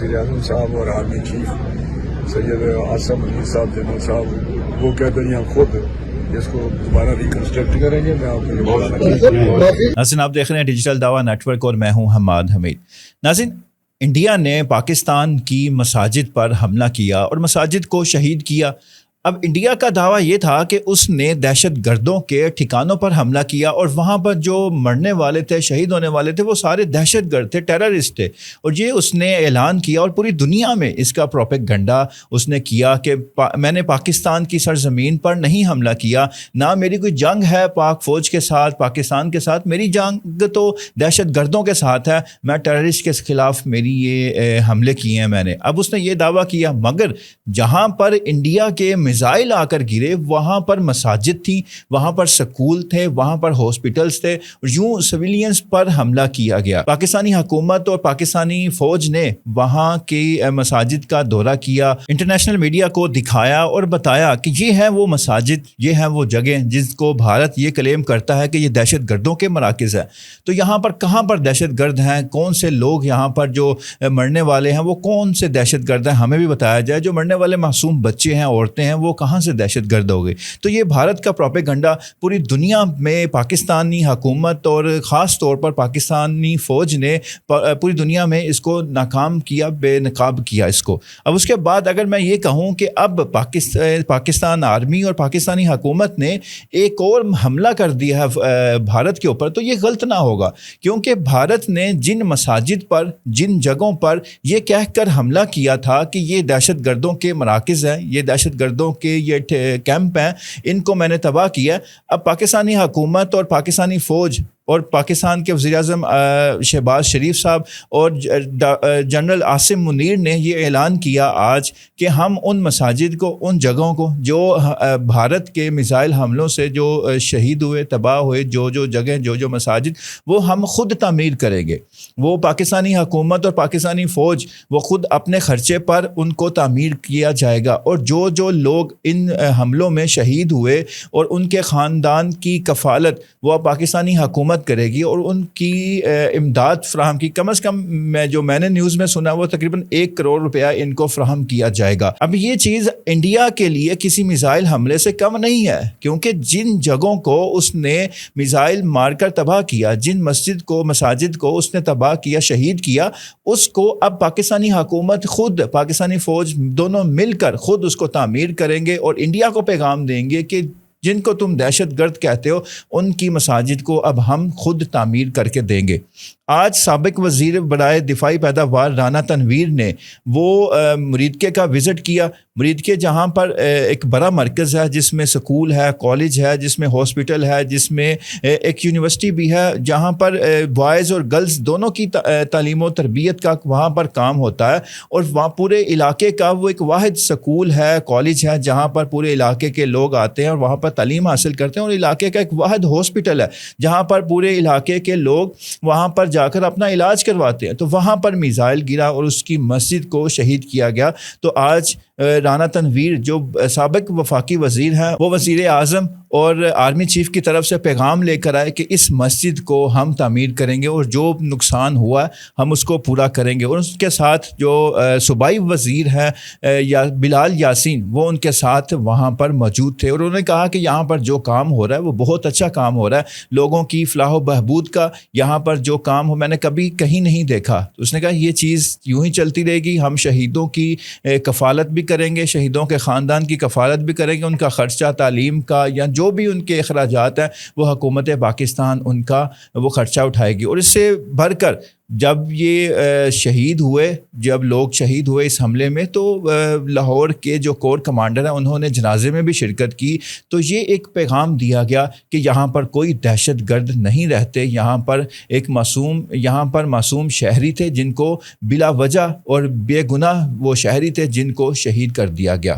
وزیر اعظم صاحب اور آرمی چیف سید عاصم علی صاحب جنرل صاحب وہ کہتے ہیں ہم خود اس کو دوبارہ ریکنسٹرکٹ کریں گے. میں آپ کو یہ بتانا چاہتا ہوں. ناظرین آپ دیکھ رہے ہیں ڈیجیٹل دعویٰ نیٹ ورک اور میں ہوں حماد حمید. ناظرین انڈیا نے پاکستان کی مساجد پر حملہ کیا اور مساجد کو شہید کیا. اب انڈیا کا دعویٰ یہ تھا کہ اس نے دہشت گردوں کے ٹھکانوں پر حملہ کیا اور وہاں پر جو مرنے والے تھے شہید ہونے والے تھے وہ سارے دہشت گرد تھے, ٹیررسٹ تھے. اور یہ اس نے اعلان کیا اور پوری دنیا میں اس کا پروپیگنڈا اس نے کیا کہ میں نے پاکستان کی سرزمین پر نہیں حملہ کیا, نہ میری کوئی جنگ ہے پاک فوج کے ساتھ, پاکستان کے ساتھ. میری جنگ تو دہشت گردوں کے ساتھ ہے, میں ٹیررسٹ کے خلاف میری یہ حملے کیے ہیں میں نے. اب اس نے یہ دعویٰ کیا, مگر جہاں پر انڈیا کے میزائل آ کر گرے وہاں پر مساجد تھیں, وہاں پر سکول تھے, وہاں پر ہاسپٹلز تھے, یوں سویلینز پر حملہ کیا گیا. پاکستانی حکومت اور پاکستانی فوج نے وہاں کی مساجد کا دورہ کیا, انٹرنیشنل میڈیا کو دکھایا اور بتایا کہ یہ ہیں وہ مساجد, یہ ہیں وہ جگہ جس کو بھارت یہ کلیم کرتا ہے کہ یہ دہشت گردوں کے مراکز ہیں. تو یہاں پر کہاں پر دہشت گرد ہیں, کون سے لوگ یہاں پر جو مرنے والے ہیں وہ کون سے دہشت گرد ہیں, ہمیں بھی بتایا جائے. جو مرنے والے معصوم بچے ہیں, عورتیں ہیں, وہ کہاں سے دہشت گرد ہو گئی. تو یہ بھارت کا پروپیگنڈا پوری دنیا میں پاکستانی حکومت اور خاص طور پر پاکستانی فوج نے پوری دنیا میں اس کو ناکام کیا, بے نقاب کیا اس کو. اب اس کے بعد اگر میں یہ کہوں کہ اب پاکستان آرمی اور پاکستانی حکومت نے ایک اور حملہ کر دیا ہے بھارت کے اوپر, تو یہ غلط نہ ہوگا, کیونکہ بھارت نے جن مساجد پر, جن جگہوں پر یہ کہہ کر حملہ کیا تھا کہ یہ دہشت گردوں کے مراکز ہیں, یہ دہشت گردوں کے یہ کیمپ ہیں, ان کو میں نے تباہ کیا. اب پاکستانی حکومت اور پاکستانی فوج اور پاکستان کے وزیر اعظم شہباز شریف صاحب اور جنرل عاصم منیر نے یہ اعلان کیا آج کہ ہم ان مساجد کو, ان جگہوں کو جو بھارت کے میزائل حملوں سے جو شہید ہوئے, تباہ ہوئے, جو جگہیں, جو مساجد, وہ ہم خود تعمیر کریں گے. وہ پاکستانی حکومت اور پاکستانی فوج وہ خود اپنے خرچے پر ان کو تعمیر کیا جائے گا. اور جو لوگ ان حملوں میں شہید ہوئے اور ان کے خاندان کی کفالت وہ پاکستانی حکومت کرے گی اور ان کی امداد فراہم کی. کم از کم میں نے نیوز میں سنا وہ تقریباً 1 کروڑ روپیہ ان کو فراہم کیا جائے گا. اب یہ چیز انڈیا کے لیے کسی میزائل حملے سے کم نہیں ہے, کیونکہ جن جگہوں کو اس نے میزائل مار کر تباہ کیا, جن مساجد کو اس نے تباہ کیا, شہید کیا, اس کو اب پاکستانی حکومت خود, پاکستانی فوج دونوں مل کر خود اس کو تعمیر کریں گے اور انڈیا کو پیغام دیں گے کہ جن کو تم دہشت گرد کہتے ہو ان کی مساجد کو اب ہم خود تعمیر کر کے دیں گے. آج سابق وزیر برائے دفاعی پیداوار رانا تنویر نے وہ مریدکے کا وزٹ کیا. مریدکے جہاں پر ایک بڑا مرکز ہے جس میں سکول ہے, کالج ہے, جس میں ہاسپٹل ہے, جس میں ایک یونیورسٹی بھی ہے, جہاں پر بوائز اور گرلز دونوں کی تعلیم و تربیت کا وہاں پر کام ہوتا ہے. اور وہاں پورے علاقے کا وہ ایک واحد سکول ہے, کالج ہے, جہاں پر پورے علاقے کے لوگ آتے ہیں اور وہاں پر تعلیم حاصل کرتے ہیں. اور علاقے کا ایک واحد ہاسپٹل ہے جہاں پر پورے علاقے کے لوگ وہاں پر جا کر اپنا علاج کرواتے ہیں. تو وہاں پر میزائل گرا اور اس کی مسجد کو شہید کیا گیا. تو آج رانا تنویر جو سابق وفاقی وزیر ہیں وہ وزیر اعظم اور آرمی چیف کی طرف سے پیغام لے کر آئے کہ اس مسجد کو ہم تعمیر کریں گے اور جو نقصان ہوا ہم اس کو پورا کریں گے. اور اس کے ساتھ جو صوبائی وزیر ہیں یا بلال یاسین وہ ان کے ساتھ وہاں پر موجود تھے. اور انہوں نے کہا کہ یہاں پر جو کام ہو رہا ہے وہ بہت اچھا کام ہو رہا ہے, لوگوں کی فلاح و بہبود کا یہاں پر جو کام ہو میں نے کبھی کہیں نہیں دیکھا. تو اس نے کہا یہ چیز یوں ہی چلتی رہے گی, ہم شہیدوں کی کفالت بھی کریں گے, شہیدوں کے خاندان کی کفالت بھی کریں گے, ان کا خرچہ تعلیم کا یا جو بھی ان کے اخراجات ہیں وہ حکومت پاکستان ان کا وہ خرچہ اٹھائے گی. اور اس سے بڑھ کر جب یہ شہید ہوئے, جب لوگ شہید ہوئے اس حملے میں, تو لاہور کے جو کور کمانڈر ہیں انہوں نے جنازے میں بھی شرکت کی. تو یہ ایک پیغام دیا گیا کہ یہاں پر کوئی دہشت گرد نہیں رہتے, یہاں پر معصوم شہری تھے جن کو بلا وجہ اور بے گناہ وہ شہری تھے جن کو شہید کر دیا گیا.